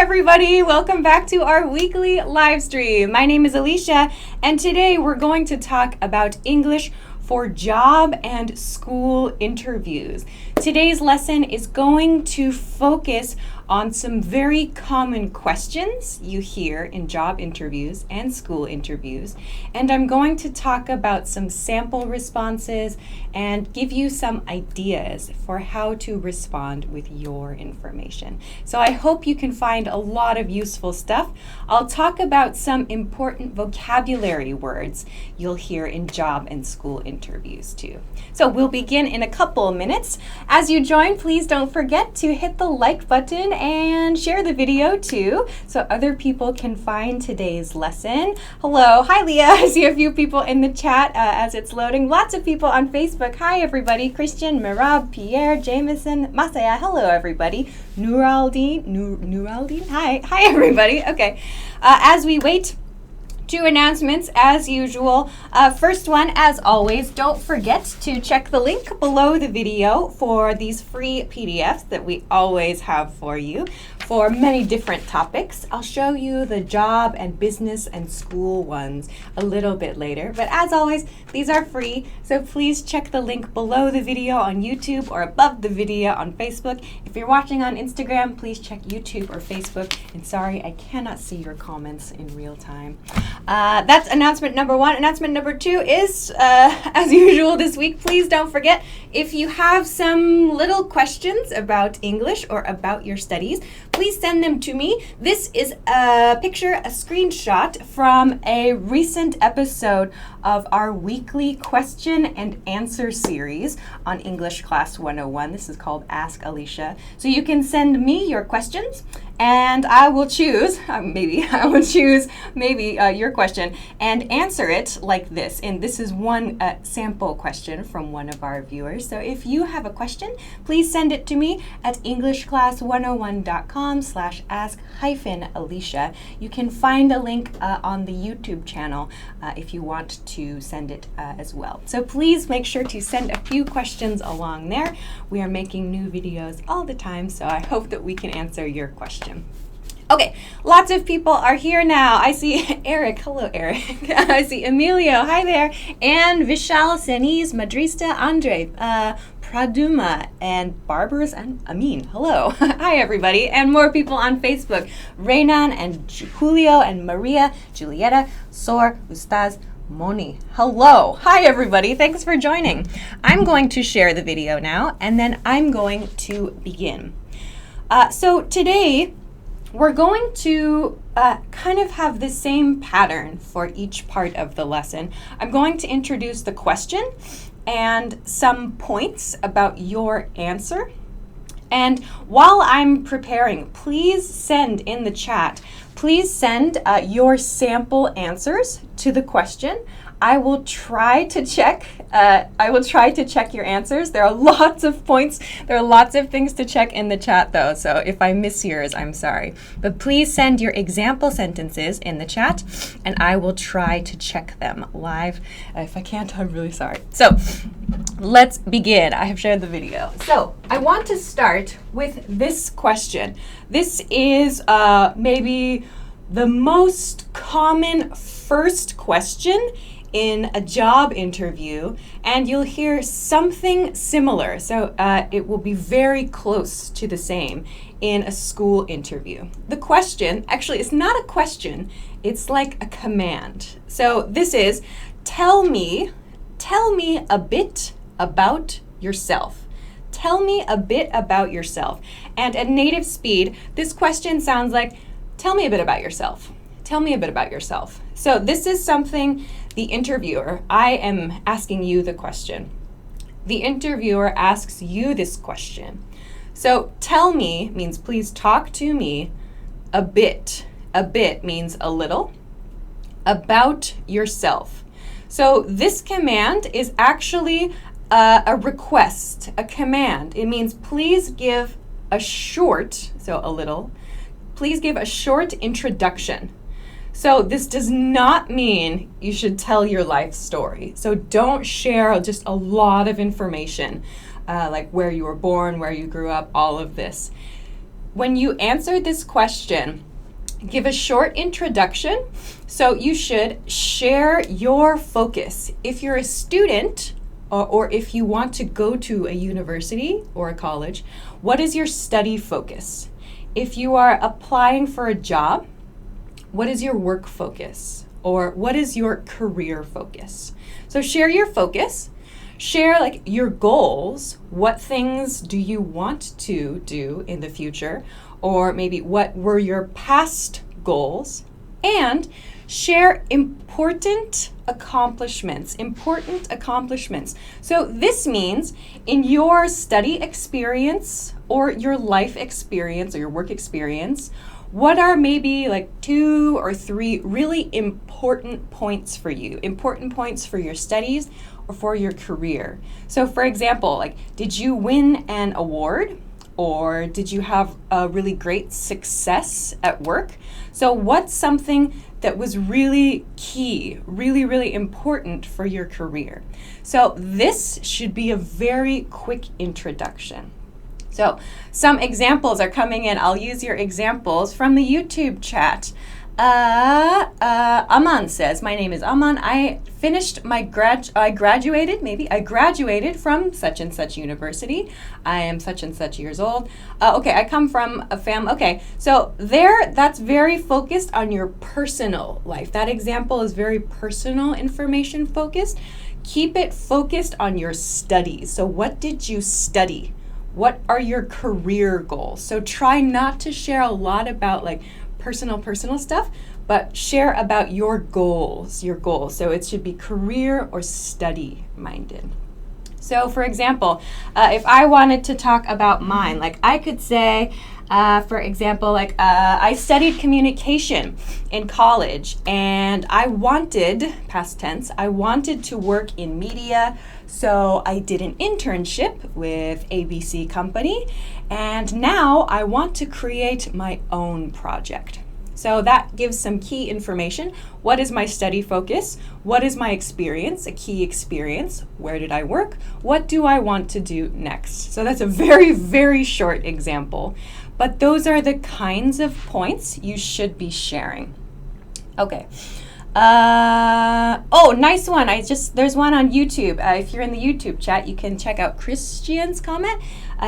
everybody, welcome back to our weekly live stream. My name is Alicia, and today we're going to talk about English for job and school interviews. Today's lesson is going to focus on some very common questions you hear in job interviews and school interviews, and I'm going to talk about some sample responses and give you some ideas for how to respond with your information. So I hope you can find a lot of useful stuff. I'll talk about some important vocabulary words you'll hear in job and school interviews too. So we'll begin in a couple of minutes. As you join, please don't forget to hit the like button and share the video too so other people can find today's lesson. Hello, hi Leah. I see a few people in the chat as it's loading. Lots of people on Facebook. Hi everybody. Christian, Mirab, Pierre, Jameson, Masaya. Hello everybody. Nuraldine. Hi everybody. Okay. As we wait, two announcements as usual. First one, as always, don't forget to check the link below the video for these free PDFs that we always have for you for many different topics. I'll show you the job and business and school ones a little bit later, but as always, these are free, so please check the link below the video on YouTube or above the video on Facebook. If you're watching on Instagram, please check YouTube or Facebook, and sorry, I cannot see your comments in real time. That's announcement number one. Announcement number two is, as usual this week, please don't forget, if you have some little questions about English or about your studies, please send them to me. This is a picture, a screenshot from a recent episode of our weekly question and answer series on English Class 101. This is called Ask Alicia. So you can send me your questions, and I will choose, your question and answer it like this. And this is one sample question from one of our viewers. So if you have a question, please send it to me at englishclass101.com/ask-Alicia. You can find a link on the YouTube channel if you want to send it as well. So please make sure to send a few questions along there. We are making new videos all the time, so I hope that we can answer your question. Okay, lots of people are here now. I see Eric. Hello, Eric. I see Emilio. Hi there. And Vishal, Seniz, Madrista, Andre, Praduma, and Barbers and Amin. Hello. Hi, everybody. And more people on Facebook. Reynan and Julio and Maria, Julieta, Sor, Ustaz, Moni. Hello. Hi, everybody. Thanks for joining. I'm going to share the video now, and then I'm going to begin. So today, we're going to kind of have the same pattern for each part of the lesson. I'm going to introduce the question and some points about your answer. And while I'm preparing, please send in the chat, please send your sample answers to the question. I will try to check your answers. There are lots of points. There are lots of things to check in the chat though, so if I miss yours, I'm sorry. But please send your example sentences in the chat, and I will try to check them live. If I can't, I'm really sorry. So let's begin. I have shared the video. So I want to start with this question. This is maybe the most common first question in a job interview, and you'll hear something similar. So it will be very close to the same in a school interview. The question, actually, it's not a question, it's like a command. So this is, tell me a bit about yourself. Tell me a bit about yourself. And at native speed, this question sounds like, tell me a bit about yourself. Tell me a bit about yourself. So this is something the interviewer, I am asking you the question. The interviewer asks you this question. So tell me means please talk to me a bit. A bit means a little. About yourself. So this command is actually a request, a command. It means please give a short, so a little, please give a short introduction. So this does not mean you should tell your life story. So don't share just a lot of information, like where you were born, where you grew up, all of this. when you answer this question, give a short introduction. So you should share your focus. If you're a student, or if you want to go to a university or a college, what is your study focus? If you are applying for a job, what is your work focus? Or what is your career focus? So share your focus. Share like your goals. What things do you want to do in the future? Or maybe what were your past goals? And share important accomplishments. So this means in your study experience or your life experience or your work experience, what are maybe like 2 or 3 really important points for you, important points for your studies or for your career? So for example, like, did you win an award? Or did you have a really great success at work? So what's something that was really key, really, really important for your career? So this should be a very quick introduction. So some examples are coming in. I'll use your examples from the YouTube chat. Aman says, my name is Aman. I graduated from such and such university. I am such and such years old. Okay, I come from a family. Okay, so that's very focused on your personal life. That example is very personal information focused. Keep it focused on your studies. So what did you study? What are your career goals? So try not to share a lot about like personal stuff, but share about your goals. So it should be career or study minded. So for example, if I wanted to talk about mine, like I could say, for example, like I studied communication in college and I wanted, past tense, I wanted to work in media. So I did an internship with ABC Company and now I want to create my own project. So that gives some key information. What is my study focus? What is my experience, a key experience? Where did I work? What do I want to do next? So that's a very, very short example. But those are the kinds of points you should be sharing. Okay. Nice one. There's one on YouTube. If you're in the YouTube chat, you can check out Christian's comment.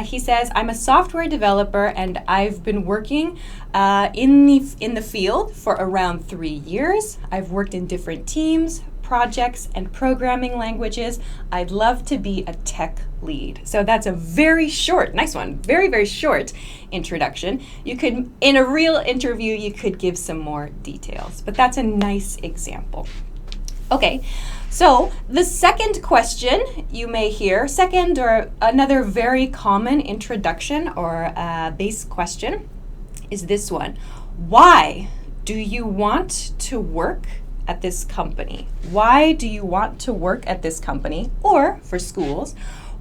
He says, I'm a software developer and I've been working in the field for around 3 years. I've worked in different teams, projects, and programming languages. I'd love to be a tech lead. So that's a very short, nice one, very, very short introduction. You could, in a real interview, you could give some more details, but that's a nice example. Okay, so the second question you may hear, second or another very common introduction or base question is this one. Why do you want to work at this company? Why do you want to work at this company? Or for schools,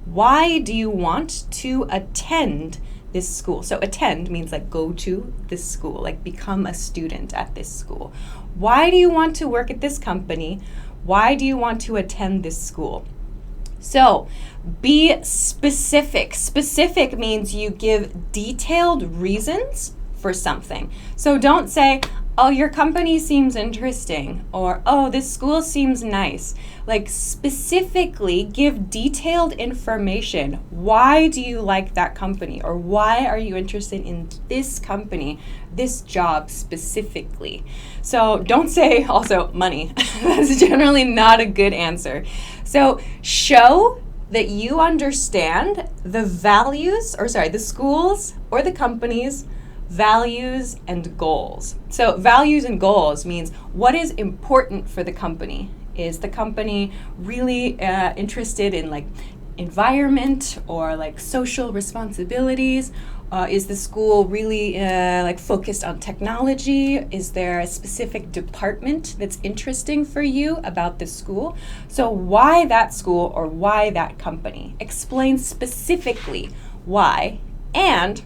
why do you want to attend this school? So attend means like go to this school, like become a student at this school. Why do you want to work at this company? Why do you want to attend this school? So be specific. Specific means you give detailed reasons for something. So don't say, oh, your company seems interesting, or oh, this school seems nice. Like specifically give detailed information. Why do you like that company? Or why are you interested in this company, this job specifically? So don't say also money. That's generally not a good answer. So show that you understand the schools or the company's values and goals. So values and goals means what is important for the company. Is the company really interested in like environment or like social responsibilities? Is the school really like focused on technology? Is there a specific department that's interesting for you about the school? So why that school or why that company? Explain specifically why, and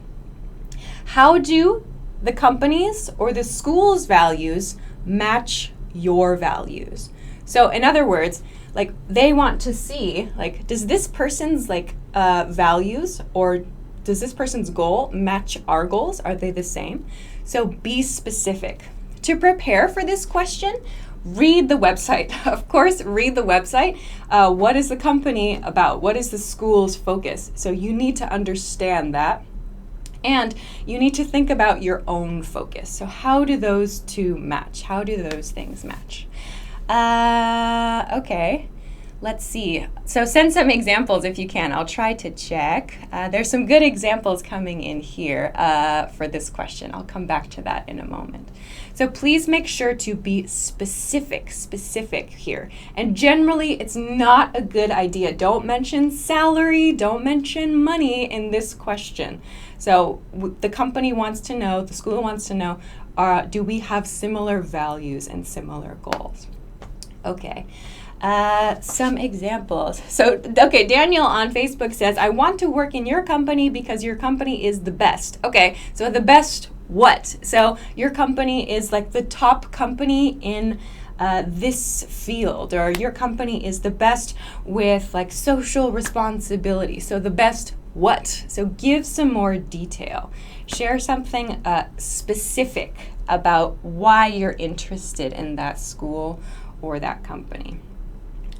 how do the company's or the school's values match your values? So in other words, like they want to see, like, does this person's like values or does this person's goal match our goals? Are they the same? So be specific. To prepare for this question, read the website. Of course, read the website. What is the company about? What is the school's focus? So you need to understand that. And you need to think about your own focus. So how do those two match? How do those things match? Okay. Let's see. So send some examples if you can. I'll try to check. There's some good examples coming in here for this question. I'll come back to that in a moment. So please make sure to be specific here. And generally, it's not a good idea. Don't mention salary, don't mention money in this question. So the company wants to know, the school wants to know, do we have similar values and similar goals? Okay. Some examples. So, okay, Daniel on Facebook says, I want to work in your company because your company is the best. Okay, so the best what? So your company is like the top company in this field, or your company is the best with like social responsibility. So the best what? So give some more detail. Share something specific about why you're interested in that school or that company.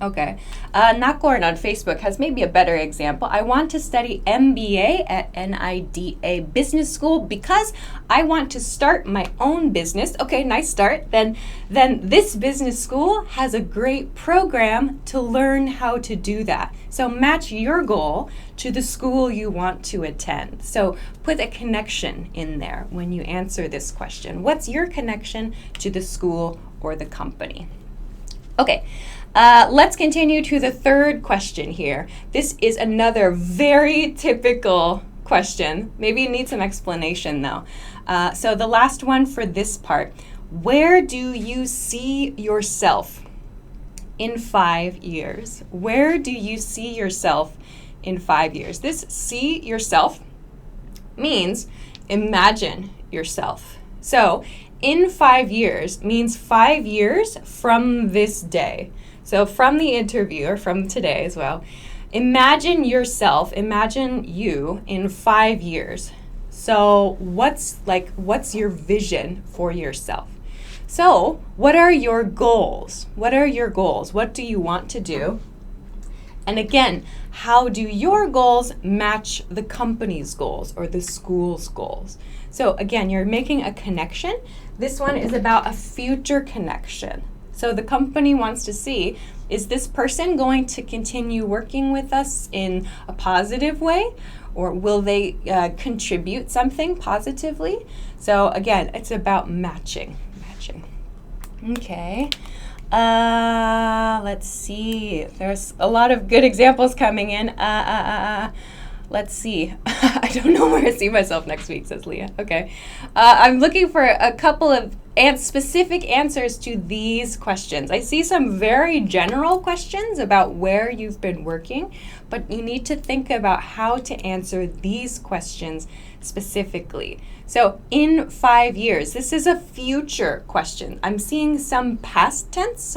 Okay. Nakorn on Facebook has maybe a better example. I want to study MBA at NIDA Business School because I want to start my own business. Okay, nice start. Then this business school has a great program to learn how to do that. So match your goal to the school you want to attend. So put a connection in there when you answer this question. What's your connection to the school or the company? Okay. Let's continue to the third question here. This is another very typical question. Maybe it needs some explanation though. So the last one for this part. Where do you see yourself in 5 years? Where do you see yourself in 5 years? This see yourself means imagine yourself. So in 5 years means 5 years from this day. So from the interview, or from today as well, imagine yourself, imagine you in 5 years. So what's your vision for yourself? So what are your goals? What are your goals? What do you want to do? And again, how do your goals match the company's goals or the school's goals? So again, you're making a connection. This one is about a future connection. So the company wants to see, is this person going to continue working with us in a positive way? Or will they contribute something positively? So again, it's about matching. Okay. Let's see. There's a lot of good examples coming in. Let's see. I don't know where I see myself next week, says Leah. Okay. I'm looking for a couple of specific answers to these questions. I see some very general questions about where you've been working, but you need to think about how to answer these questions specifically. So in 5 years, this is a future question. I'm seeing some past tense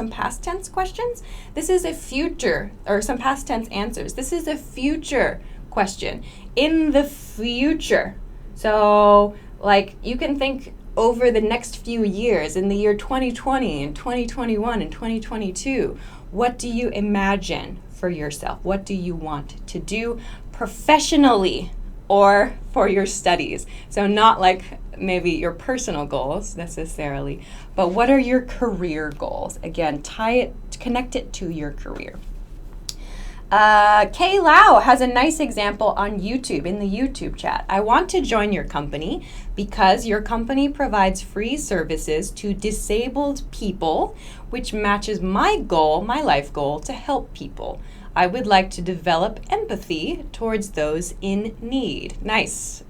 questions. This is a future, or some past tense answers. This is a future question. In the future. So like you can think over the next few years, in the year 2020 and 2021 and 2022, what do you imagine for yourself? What do you want to do professionally or for your studies? So not like maybe your personal goals necessarily, but what are your career goals? Again, connect it to your career. Kay Lau has a nice example on YouTube, in the YouTube chat. I want to join your company because your company provides free services to disabled people, which matches my goal, my life goal, to help people. I would like to develop empathy towards those in need. Nice,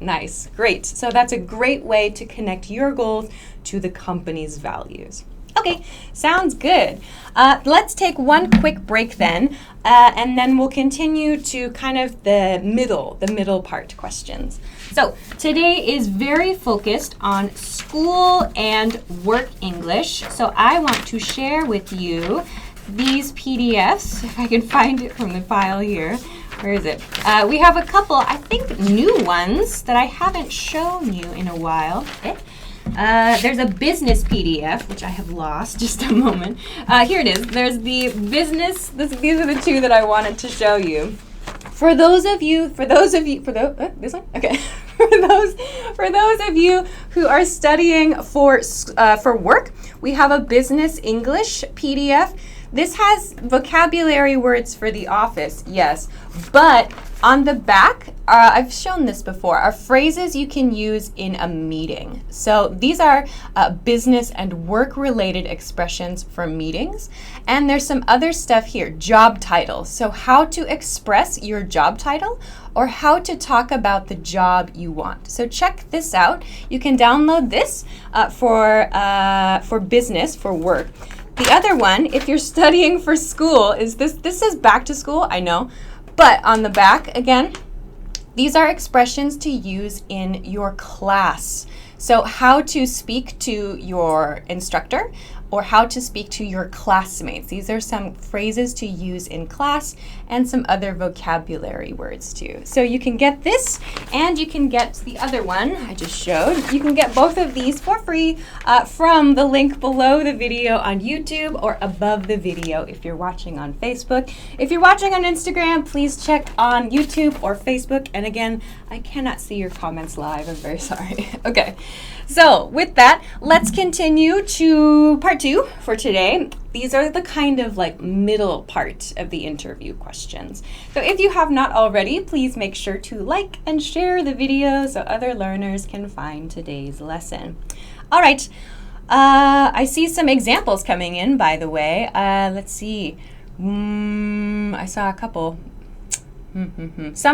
great. So that's a great way to connect your goals to the company's values. Okay, sounds good. Let's take one quick break then, and then we'll continue to kind of the middle part questions. So today is very focused on school and work English. So I want to share with you these PDFs, if I can find it from the file here, Where is it? We have a couple, I think, new ones that I haven't shown you in a while. There's a business PDF, which I have lost. Just a moment. Here it is. There's the business. These are the two that I wanted to show you. For those of you, this one? Okay. For those of you who are studying for work, we have a business English PDF. This has vocabulary words for the office, yes, but on the back, I've shown this before, are phrases you can use in a meeting. So these are business and work-related expressions for meetings. And there's some other stuff here, job titles. So how to express your job title or how to talk about the job you want. So check this out. You can download this for business, for work. The other one, if you're studying for school, is this. This says back to school, I know. But on the back, again, these are expressions to use in your class. So how to speak to your instructor or how to speak to your classmates. These are some phrases to use in class and some other vocabulary words too. So you can get this and you can get the other one I just showed. You can get both of these for free from the link below the video on YouTube or above the video if you're watching on Facebook. If you're watching on Instagram, please check on YouTube or Facebook. And again, I cannot see your comments live. I'm very sorry. Okay. So with that, let's continue to part 2 for today. These are the kind of like middle part of the interview questions. So if you have not already, please make sure to like and share the video so other learners can find today's lesson. All right, I see some examples coming in, by the way. Let's see. I saw a couple. Muthamil,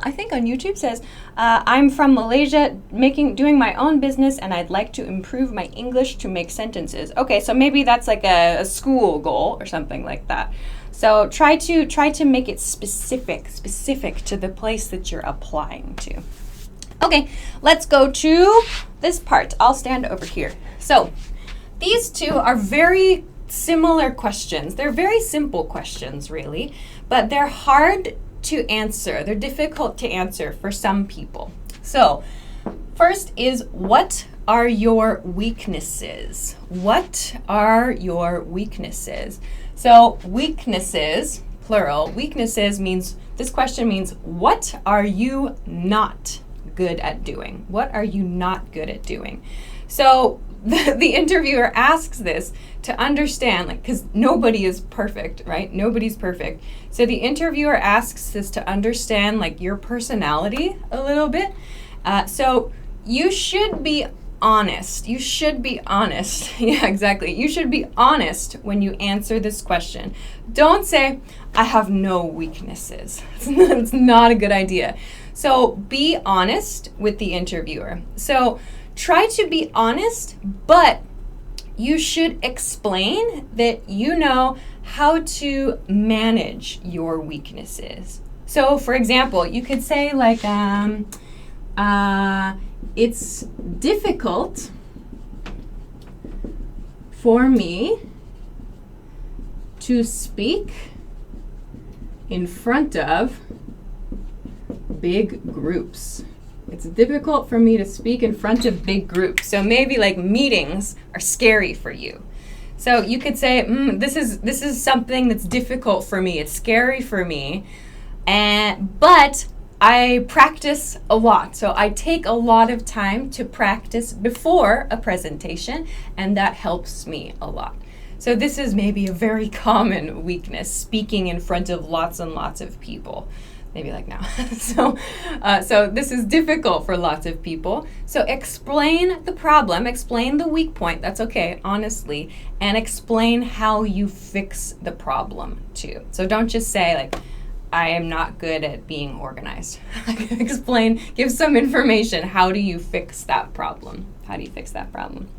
I think on YouTube says, I'm from Malaysia, doing my own business, and I'd like to improve my English to make sentences. Okay, so maybe that's like a school goal or something like that. So try to make it specific to the place that you're applying to. Okay, let's go to this part. I'll stand over here. So these two are very similar questions. They're very simple questions, really, but they're hard to answer. They're difficult to answer for some people. So first is, what are your weaknesses? What are your weaknesses? So weaknesses, plural, weaknesses means, this question means, what are you not good at doing? What are you not good at doing? So the interviewer asks this to understand, like, because nobody is perfect, right? Nobody's perfect. So the interviewer asks this to understand, like, your personality a little bit. So you should be honest. You should be honest. Yeah, exactly. You should be honest when you answer this question. Don't say, I have no weaknesses. It's not a good idea. So be honest with the interviewer. So try to be honest, but you should explain that you know how to manage your weaknesses. So for example, you could say like, it's difficult for me to speak in front of big groups. It's difficult for me to speak in front of big groups. So maybe like meetings are scary for you. So you could say, this is something that's difficult for me. It's scary for me, but I practice a lot. So I take a lot of time to practice before a presentation, and that helps me a lot. So this is maybe a very common weakness, speaking in front of lots and lots of people. Maybe like now. So this is difficult for lots of people. So explain the problem, explain the weak point, that's okay, honestly, and explain how you fix the problem too. So don't just say like, I am not good at being organized. Explain, give some information. How do you fix that problem? How do you fix that problem?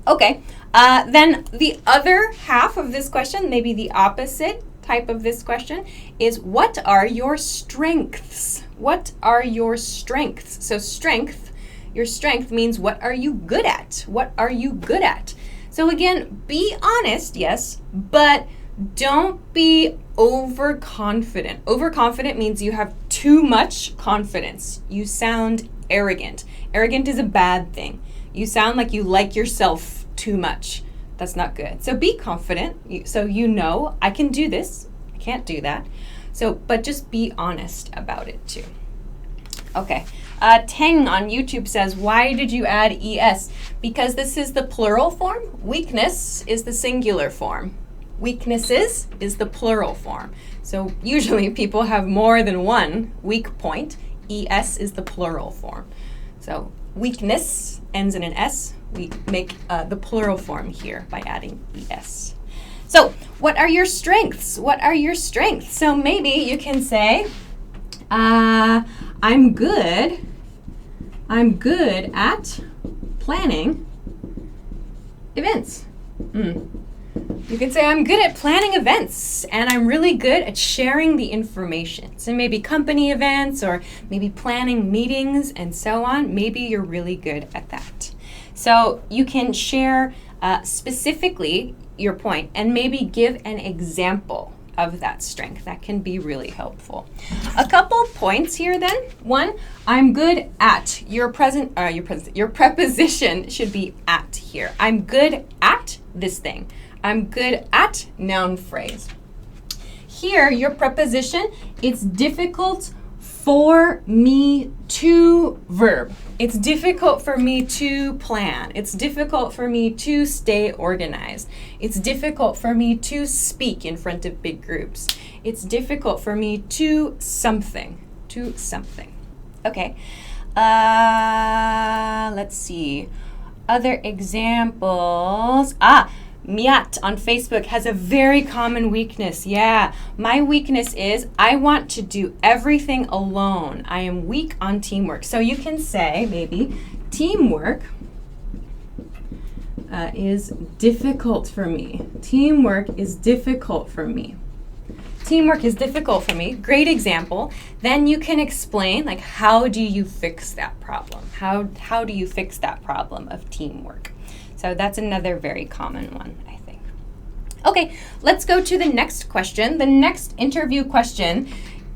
Okay, then the other half of this question, maybe the opposite type of this question, is what are your strengths? What are your strengths? So strength, your strength means what are you good at? What are you good at? So again, be honest, yes, but Don't be overconfident. Overconfident means you have too much confidence. You sound arrogant. Arrogant is a bad thing. You sound like you like yourself too much. That's not good. So be confident. So you know, I can do this. I can't do that. So, but just be honest about it too. Okay. Teng on YouTube says, why did you add ES? Because this is the plural form. Weakness is the singular form. Weaknesses is the plural form. So usually people have more than one weak point. ES is the plural form. So weakness ends in an S. We make the plural form here by adding ES. So what are your strengths? What are your strengths? So maybe you can say, I'm good at planning events. You can say, I'm good at planning events, and I'm really good at sharing the information. So maybe company events, or maybe planning meetings and so on. Maybe you're really good at that. So you can share specifically your point and maybe give an example of that strength. That can be really helpful. A couple points here then. One, I'm good at. Your preposition should be at here. I'm good at this thing. I'm good at noun phrase. Here, your preposition, it's difficult for me to verb. It's difficult for me to plan. It's difficult for me to stay organized. It's difficult for me to speak in front of big groups. It's difficult for me to something. Okay. Let's see. Other examples. Miat on Facebook has a very common weakness. Yeah, my weakness is I want to do everything alone. I am weak on teamwork. So you can say maybe teamwork is difficult for me. Teamwork is difficult for me. Teamwork is difficult for me. Great example. Then you can explain, like, how do you fix that problem? How do you fix that problem of teamwork? So that's another very common one, I think. Okay, let's go to the next question. The next interview question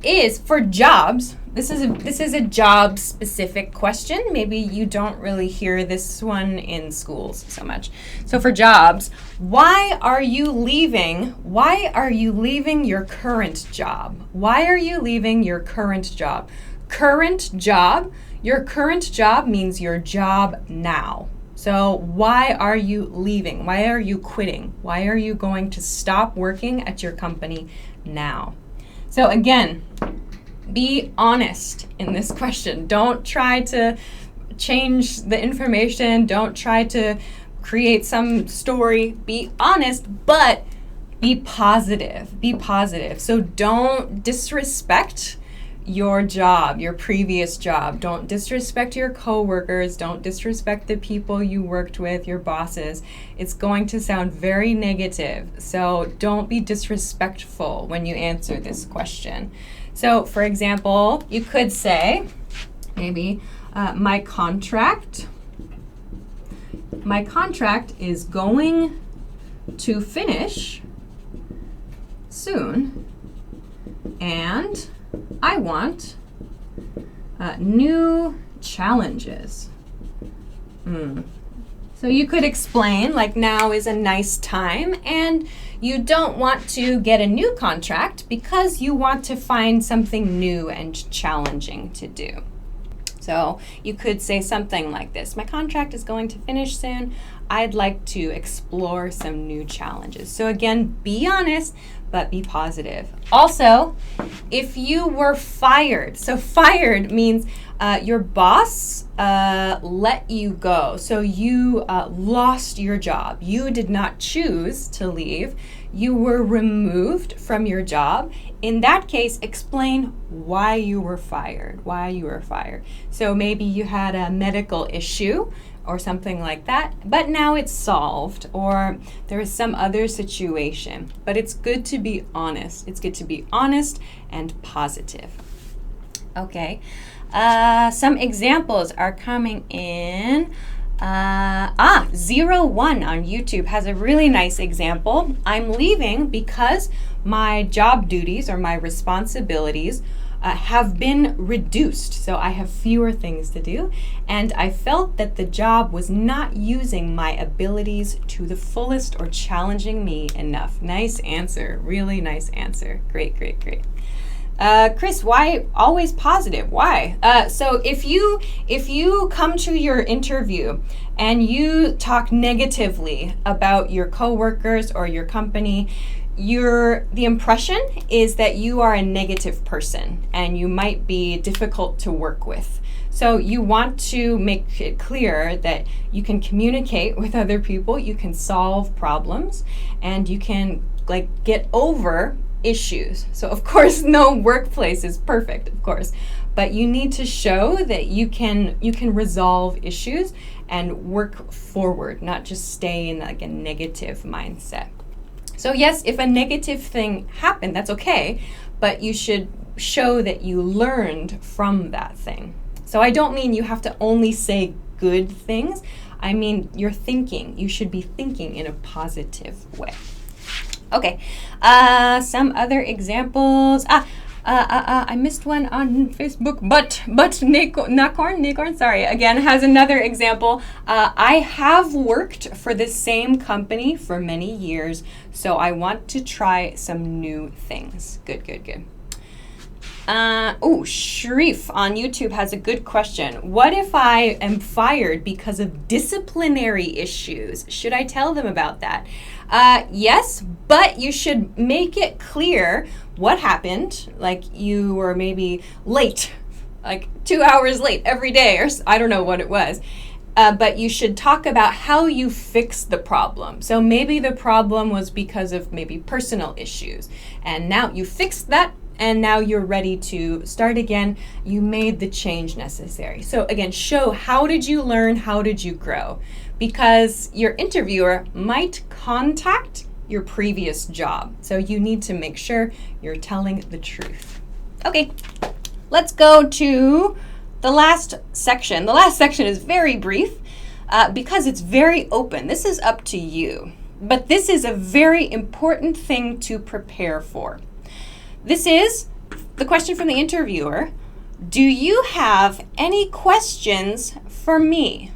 is for jobs. This is a job-specific question. Maybe you don't really hear this one in schools so much. So for jobs, why are you leaving? Why are you leaving your current job? Why are you leaving your current job? Current job, your current job means your job now. So why are you leaving? Why are you quitting? Why are you going to stop working at your company now? So again, be honest in this question. Don't try to change the information. Don't try to create some story. Be honest, but be positive. Be positive. So don't disrespect your job, your previous job. Don't disrespect your coworkers. Don't disrespect the people you worked with, your bosses. It's going to sound very negative. So don't be disrespectful when you answer this question. So for example, you could say maybe my contract is going to finish soon, and I want new challenges. So you could explain, like, now is a nice time and you don't want to get a new contract because you want to find something new and challenging to do. So you could say something like this: my contract is going to finish soon. I'd like to explore some new challenges. So again, be honest, but be positive. Also, if you were fired, so fired means your boss let you go. So you lost your job. You did not choose to leave. You were removed from your job. In that case, explain why you were fired. So maybe you had a medical issue or something like that, but now it's solved, or there is some other situation. But it's good to be honest. It's good to be honest and positive. Okay, some examples are coming in. 01 on YouTube has a really nice example. I'm leaving because my job duties or my responsibilities have been reduced. So I have fewer things to do, and I felt that the job was not using my abilities to the fullest or challenging me enough. Nice answer, really nice answer. Great, great, great. Chris, why always positive? Why? So if you come to your interview and you talk negatively about your coworkers or your company, the impression is that you are a negative person and you might be difficult to work with. So you want to make it clear that you can communicate with other people, you can solve problems, and you can get over issues. So of course no workplace is perfect, of course, but you need to show that you can resolve issues and work forward, not just stay in a negative mindset. So yes, if a negative thing happened, that's okay, but you should show that you learned from that thing. So I don't mean you have to only say good things. I mean you're thinking. You should be thinking in a positive way. Okay, some other examples. I missed one on Facebook, but Nakorn, sorry, again, has another example. I have worked for the same company for many years, so I want to try some new things. Good, good, good. Sharif on YouTube has a good question. What if I am fired because of disciplinary issues? Should I tell them about that? Yes, but you should make it clear what happened. Like you were maybe late, like 2 hours late every day, or I don't know what it was. But you should talk about how you fixed the problem. So maybe the problem was because of maybe personal issues, and now you fixed that, and now you're ready to start again. You made the change necessary. So again, show how did you learn, how did you grow? Because your interviewer might contact your previous job. So you need to make sure you're telling the truth. Okay, let's go to the last section. The last section is very brief because it's very open. This is up to you. But this is a very important thing to prepare for. This is the question from the interviewer. Do you have any questions for me?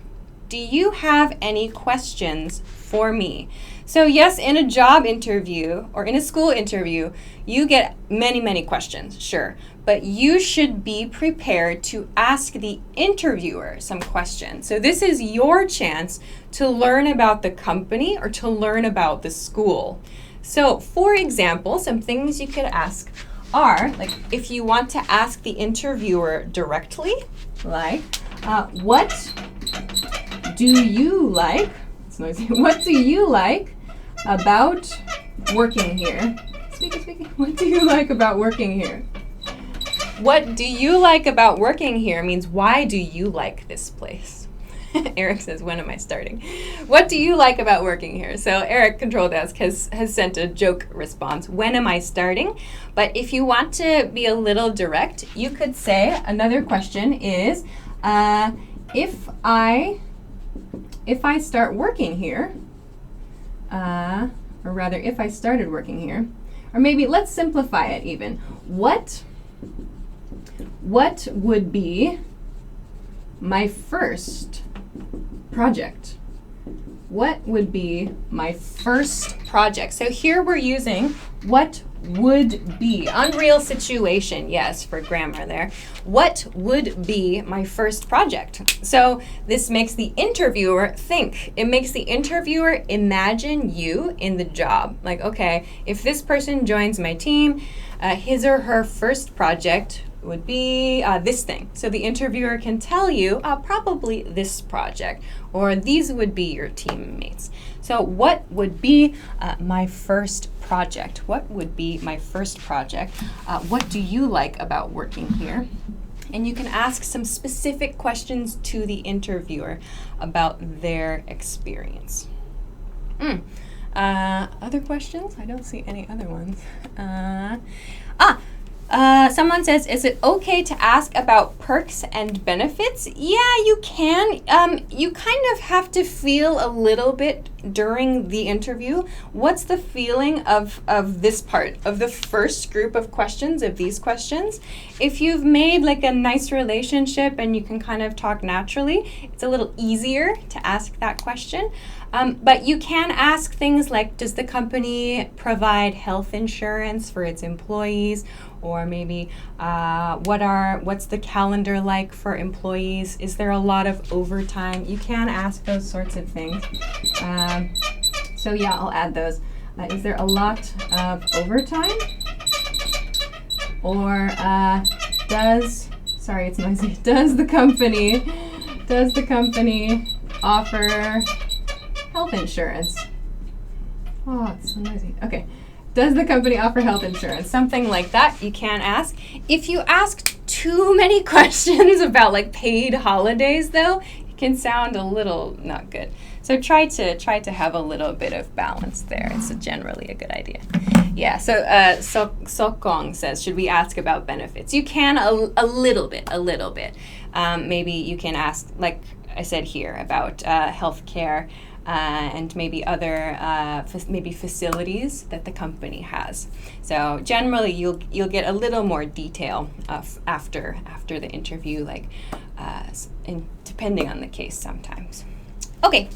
Do you have any questions for me? So yes, in a job interview or in a school interview, you get many, many questions, sure. But you should be prepared to ask the interviewer some questions. So this is your chance to learn about the company or to learn about the school. So for example, some things you could ask are, like if you want to ask the interviewer directly, like, what do you like? It's noisy. What do you like about working here? Speaking. What do you like about working here? What do you like about working here means why do you like this place? Eric says, when am I starting? What do you like about working here? So Eric, Control Desk, has sent a joke response. When am I starting? But if you want to be a little direct, you could say, another question is, if I start working here, or rather if I started working here, or maybe let's simplify it even. What would be my first project? What would be my first project? So here we're using what would be. Unreal situation, yes, for grammar there. What would be my first project? So this makes the interviewer think. It makes the interviewer imagine you in the job. Like, okay, if this person joins my team, his or her first project would be this thing. So the interviewer can tell you probably this project, or these would be your teammates. So what would be my first project? What would be my first project? What do you like about working here? And you can ask some specific questions to the interviewer about their experience. Other questions? I don't see any other ones. Someone says, is it okay to ask about perks and benefits? Yeah, you can. You kind of have to feel a little bit during the interview. What's the feeling of this part, of the first group of questions, of these questions? If you've made like a nice relationship and you can kind of talk naturally, it's a little easier to ask that question. But you can ask things like, does the company provide health insurance for its employees? Or maybe what's the calendar like for employees? Is there a lot of overtime? You can ask those sorts of things. So yeah, I'll add those. Is there a lot of overtime? Or sorry, it's noisy. Does the company offer health insurance? Oh, it's so noisy. Okay. Does the company offer health insurance? Something like that you can ask. If you ask too many questions about like paid holidays though, it can sound a little not good. So try to have a little bit of balance there. It's generally a good idea. Yeah, so Sokong says, should we ask about benefits? You can a little bit. Maybe you can ask, like I said here, about healthcare. And maybe other maybe facilities that the company has. So generally, you'll get a little more detail after the interview, like depending on the case sometimes. Okay.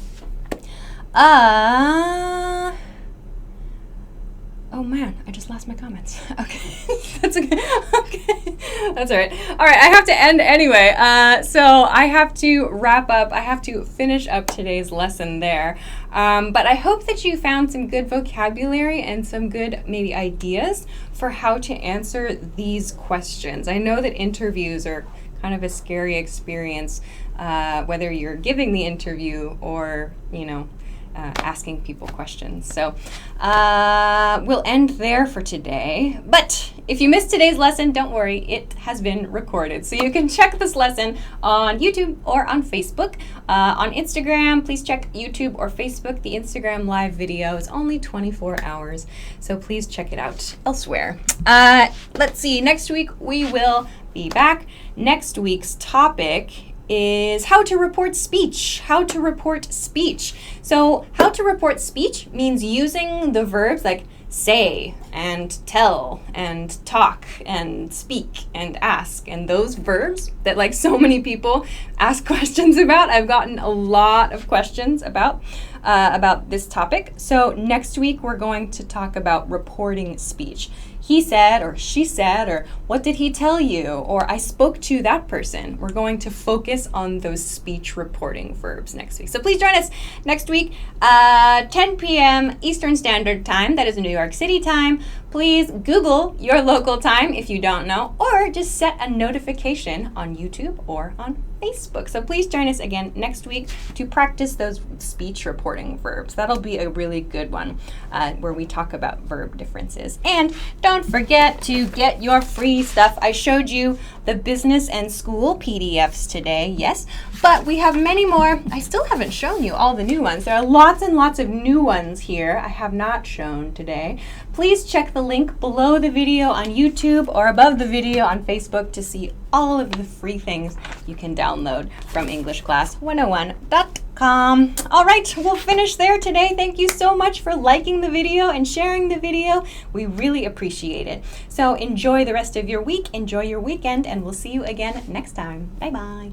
Oh man, I just lost my comments. Okay, that's okay. Okay, that's all right. All right, I have to end anyway. So I have to wrap up. I have to finish up today's lesson there. But I hope that you found some good vocabulary and some good maybe ideas for how to answer these questions. I know that interviews are kind of a scary experience, whether you're giving the interview or, asking people questions. So we'll end there for today. But if you missed today's lesson, don't worry, it has been recorded. So you can check this lesson on YouTube or on Facebook. On Instagram, please check YouTube or Facebook. The Instagram live video is only 24 hours, so please check it out elsewhere. Let's see, next week we will be back. Next week's topic is how to report speech. How to report speech. So how to report speech means using the verbs like say and tell and talk and speak and ask, and those verbs that like so many people ask questions about. I've gotten a lot of questions about this topic. So next week we're going to talk about reporting speech. He said, or she said, or what did he tell you, or I spoke to that person. We're going to focus on those speech reporting verbs next week. So please join us next week, 10 p.m. Eastern Standard Time. That is New York City time. Please Google your local time if you don't know, or just set a notification on YouTube or on Facebook. So please join us again next week to practice those speech reporting verbs. That'll be a really good one where we talk about verb differences. And don't forget to get your free stuff. I showed you the business and school PDFs today, yes, but we have many more. I still haven't shown you all the new ones. There are lots and lots of new ones here I have not shown today. Please check the link below the video on YouTube or above the video on Facebook to see all of the free things you can download from EnglishClass101.com. All right, we'll finish there today. Thank you so much for liking the video and sharing the video. We really appreciate it. So enjoy the rest of your week, enjoy your weekend, and we'll see you again next time. Bye-bye.